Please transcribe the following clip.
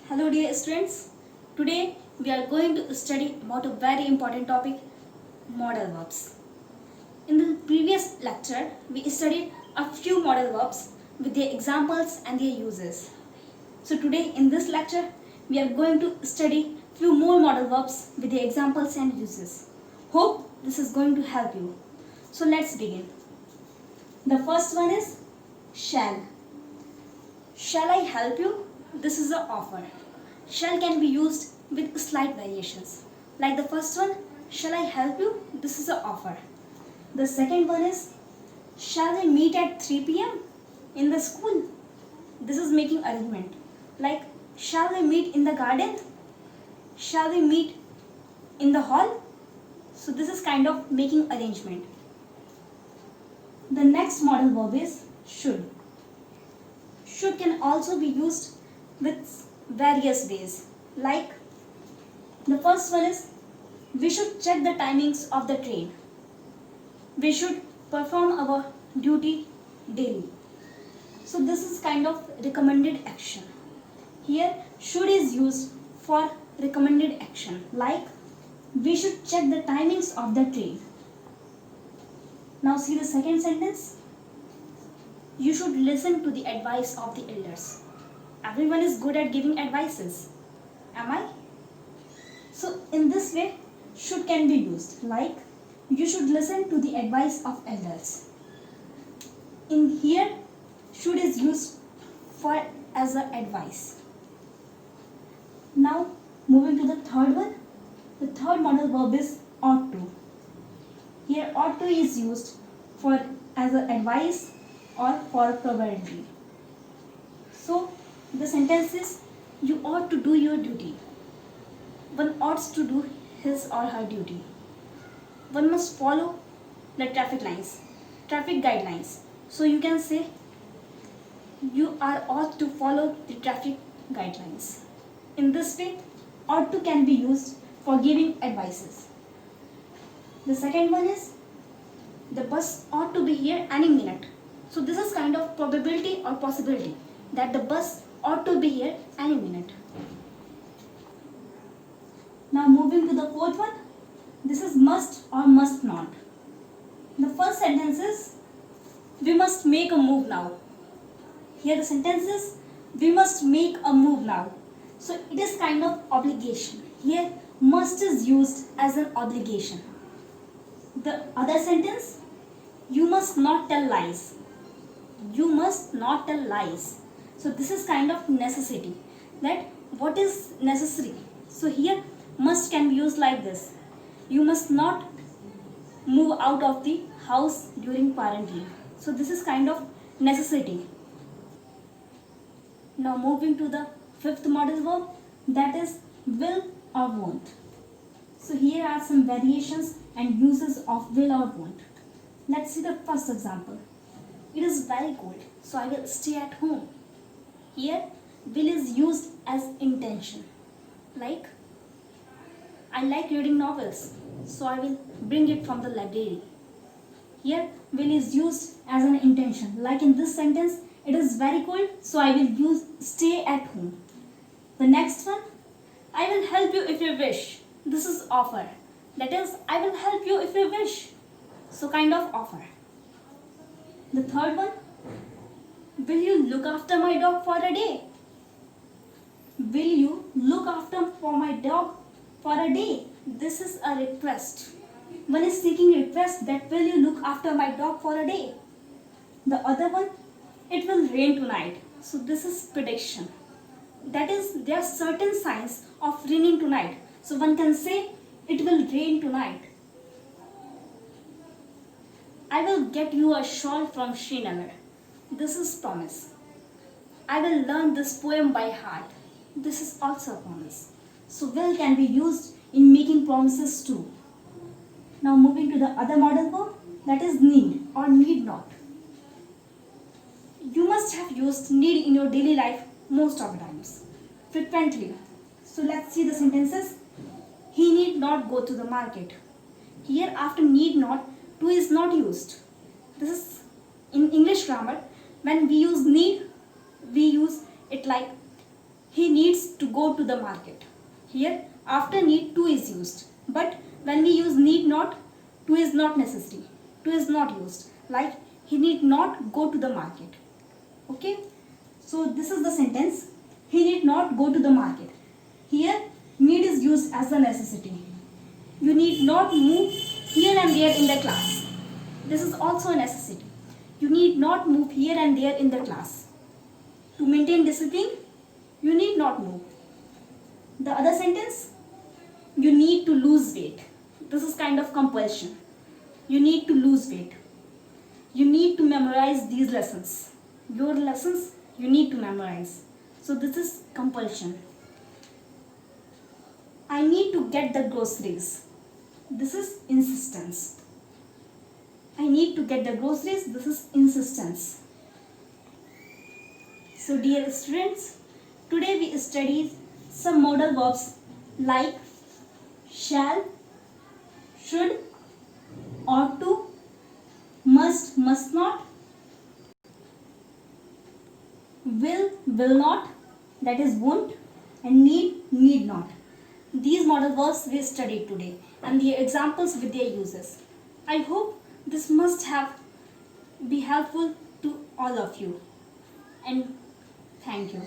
Hello dear students, today we are going to study about a very important topic, modal verbs. In the previous lecture, we studied a few modal verbs with their examples and their uses. So today in this lecture, we are going to study few more modal verbs with their examples and uses. Hope this is going to help you. So let's begin. The first one is shall. Shall I help you? This is an offer. Shall can be used with slight variations. Like the first one, shall I help you? This is an offer. The second one is, shall we meet at 3 p.m. in the school? This is making arrangement. Like, shall we meet in the garden? Shall we meet in the hall? So this is kind of making arrangement. The next modal verb is should. Should can also be used with various ways. Like the first one is, we should check the timings of the train. We should perform our duty daily. So this is kind of recommended action. Here should is used for recommended action. Like we should check the timings of the train. Now see the second sentence. You should listen to the advice of the elders. Everyone is good at giving advices. Am I? So in this way, should can be used. Like, you should listen to the advice of elders. In here, should is used for as a advice. Now, moving to the third one. The third modal verb is ought to. Here, ought to is used for as an advice or for probability. So, the sentence is, you ought to do your duty. One ought to do his or her duty. One must follow the traffic lines, traffic guidelines. So you can say, you are ought to follow the traffic guidelines. In this way, ought to can be used for giving advices. The second one is, the bus ought to be here any minute. So this is kind of probability or possibility that the bus ought to be here any minute. Now moving to the fourth one. This is must or must not. The first sentence is, we must make a move now. Here the sentence is, we must make a move now. So it is kind of obligation. Here must is used as an obligation. The other sentence, you must not tell lies. You must not tell lies. So this is kind of necessity. That what is necessary? So here must can be used like this. You must not move out of the house during quarantine. So this is kind of necessity. Now moving to the fifth modal verb, that is will or won't. So here are some variations and uses of will or won't. Let's see the first example. It is very cold, so I will stay at home. Here, will is used as intention. Like, I like reading novels, so I will bring it from the library. Here, will is used as an intention. Like in this sentence, it is very cold, so I will use stay at home. The next one, I will help you if you wish. This is offer. That is, I will help you if you wish. So kind of offer. The third one, will you look after my dog for a day? Will you look after for my dog for a day? This is a request. One is seeking request that will you look after my dog for a day? The other one, it will rain tonight. So this is prediction. That is, there are certain signs of raining tonight. So one can say, it will rain tonight. I will get you a shawl from Srinagar. This is promise. I will learn this poem by heart. This is also a promise. So will can be used in making promises too. Now moving to the other modal verb, that is need or need not. You must have used need in your daily life most of the times, frequently. So let's see the sentences. He need not go to the market. Here after need not, to is not used. This is in English grammar. When we use need, we use it like he needs to go to the market. Here after need to is used, but when we use need not, to is not necessary, to is not used, like he need not go to the market. Okay, so this is the sentence, he need not go to the market. Here need is used as a necessity. You need not move here and there in the class. This is also a necessity. You need not move here and there in the class. To maintain discipline, you need not move. The other sentence, you need to lose weight. This is kind of compulsion. You need to lose weight. You need to memorize these lessons. Your lessons you need to memorize. So this is compulsion. I need to get the groceries. This is insistence. I need to get the groceries. This is insistence. So dear students, today we studied some modal verbs like shall, should, ought to, must, must not, will not, that is won't, and need not. These modal verbs we studied today and the examples with their uses. I hope this must have be helpful to all of you, and thank you.